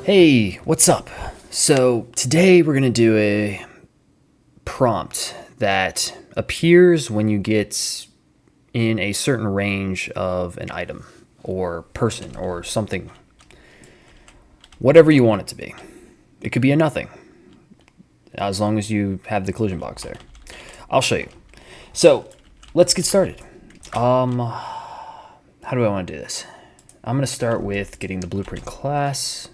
Hey, what's up? So today we're going to do a prompt that appears when you get in a certain range of an item or person or something, whatever you want it to be. It could be a nothing, as long as you have the collision box there. I'll show you. So let's get started. How do I want to do this? I'm going to start with getting the blueprint class.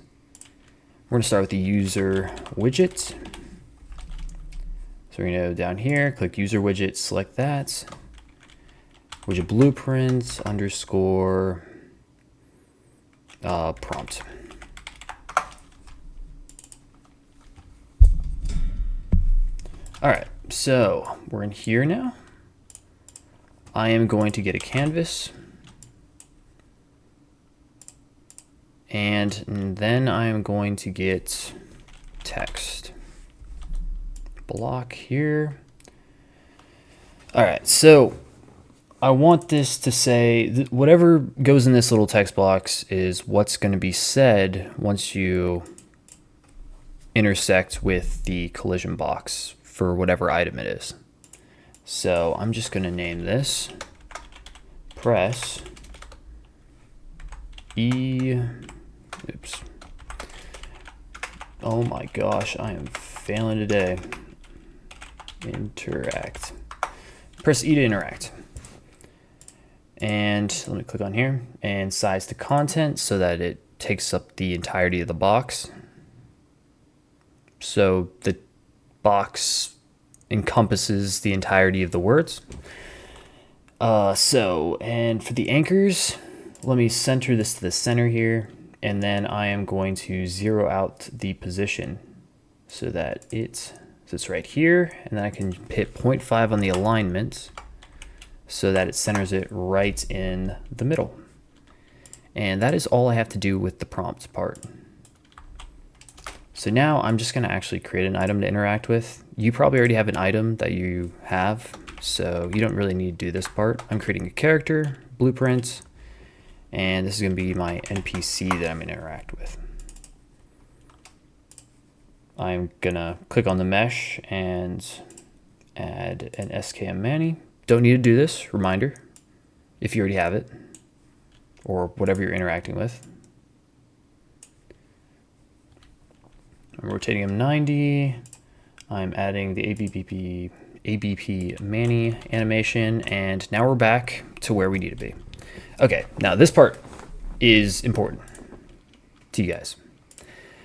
We're going to start with the user widget. So we're going to go down here, click user widget, select that. Widget blueprint underscore prompt. All right, so we're in here now. I am going to get a canvas. And then I'm going to get text block here. All right, so I want this to say whatever goes in this little text box is what's going to be said once you intersect with the collision box for whatever item it is. So I'm just going to name this press E. Oops. Oh my gosh, I am failing today. Interact. Press E to interact. And let me click on here and size to content so that it takes up the entirety of the box. So the box encompasses the entirety of the words. And for the anchors, let me center this to the center here. And then I am going to zero out the position so that it sits right here. And then I can hit 0.5 on the alignment so that it centers it right in the middle. And that is all I have to do with the prompt part. So now I'm just going to actually create an item to interact with. You probably already have an item that you have, so you don't really need to do this part. I'm creating a character, blueprint, and this is going to be my NPC that I'm going to interact with. I'm going to click on the mesh and add an SKM Manny. Don't need to do this, reminder, if you already have it, or whatever you're interacting with. I'm rotating him 90. I'm adding the ABP Manny animation, and now we're back to where we need to be. Okay, now this part is important to you guys.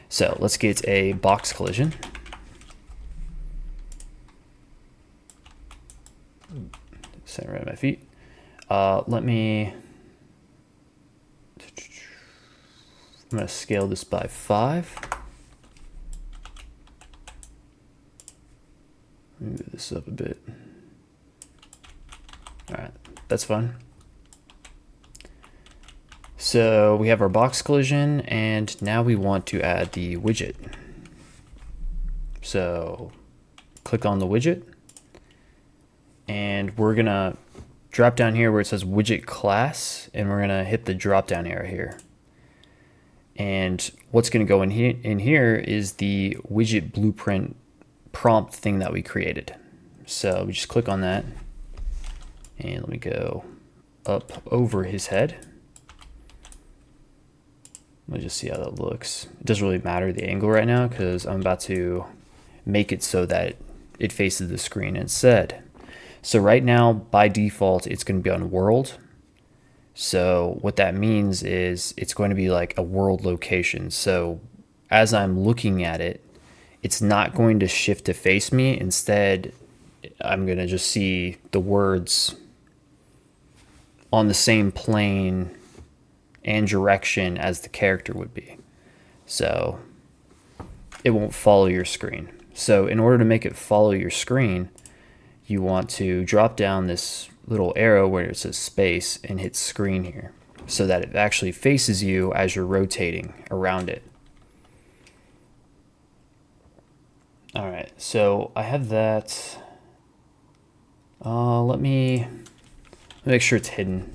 So let's get a box collision. Center right at my feet. I'm going to scale this by 5. Move this up a bit. All right, that's fine. So we have our box collision, and now we want to add the widget. So click on the widget, and we're gonna drop down here where it says widget class, and we're gonna hit the drop down arrow here. And what's gonna go in here is the widget blueprint prompt thing that we created. So we just click on that, and let me go up over his head. Let me just see how that looks. It doesn't really matter the angle right now because I'm about to make it so that it faces the screen instead. So right now, by default, it's going to be on world. So what that means is it's going to be like a world location. So as I'm looking at it, it's not going to shift to face me. Instead, I'm going to just see the words on the same plane and direction as the character would be. So it won't follow your screen. So in order to make it follow your screen, you want to drop down this little arrow where it says space and hit screen here so that it actually faces you as you're rotating around it. All right, so I have that. Let me make sure it's hidden.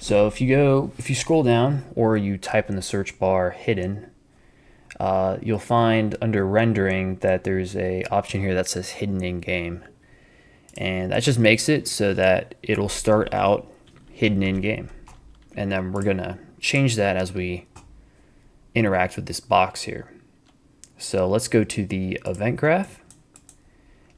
So if you scroll down or you type in the search bar hidden, you'll find under rendering that there's a option here that says hidden in game. And that just makes it so that it'll start out hidden in game. And then we're gonna change that as we interact with this box here. So let's go to the event graph,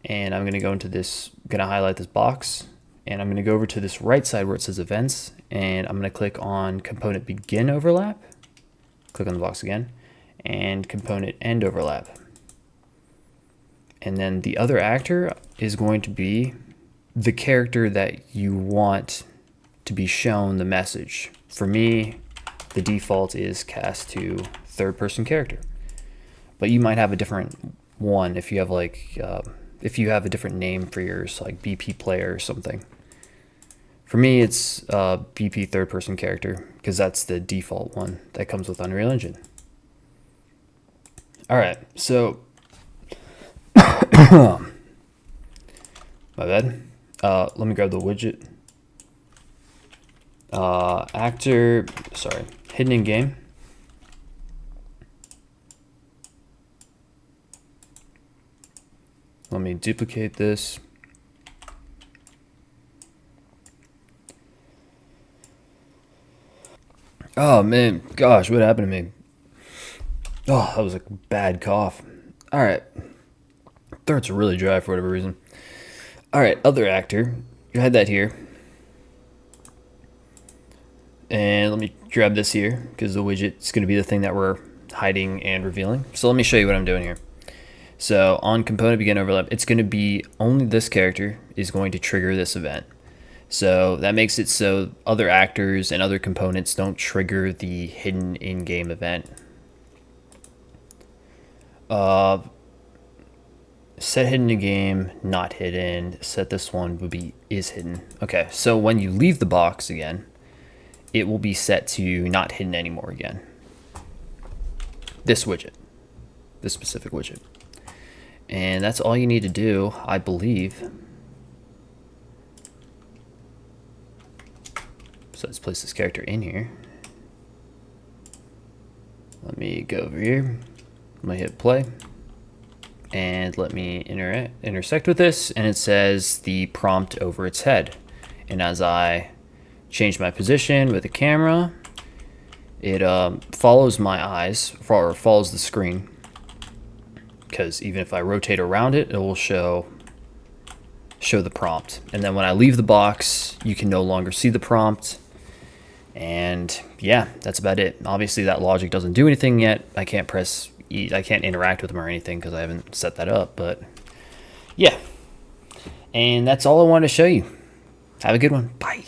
and I'm gonna go into this, gonna highlight this box, and I'm gonna go over to this right side where it says events, and I'm gonna click on component begin overlap, click on the box again, and component end overlap. And then the other actor is going to be the character that you want to be shown the message. For me, the default is cast to third person character, but you might have a different one if you have like if you have a different name for yours, like BP player or something. For me, it's BP third person character because that's the default one that comes with Unreal Engine. All right, so my bad. Let me grab the widget. Actor, sorry, hidden in game. Let me duplicate this. Oh man, gosh, what happened to me? Oh, that was a bad cough. All right. Throat's really dry for whatever reason. All right, other actor. You had that here. And let me grab this here because the widget is going to be the thing that we're hiding and revealing. So let me show you what I'm doing here. So on component begin overlap, it's going to be only this character is going to trigger this event. So that makes it so other actors and other components don't trigger the hidden in-game event. Set hidden in game, not hidden. Set this one would be is hidden. Okay, so when you leave the box again, it will be set to not hidden anymore again. This widget, this specific widget. And that's all you need to do, I believe. So let's place this character in here. Let me go over here. I'm gonna hit play. And let me intersect with this, and it says the prompt over its head. And as I change my position with the camera, it follows my eyes, or follows the screen, because even if I rotate around it, it will show the prompt. And then when I leave the box, you can no longer see the prompt. And yeah, that's about it. Obviously that logic doesn't do anything yet. I can't interact with them or anything because I haven't set that up, but yeah. And that's all I wanted to show you. Have a good one. Bye.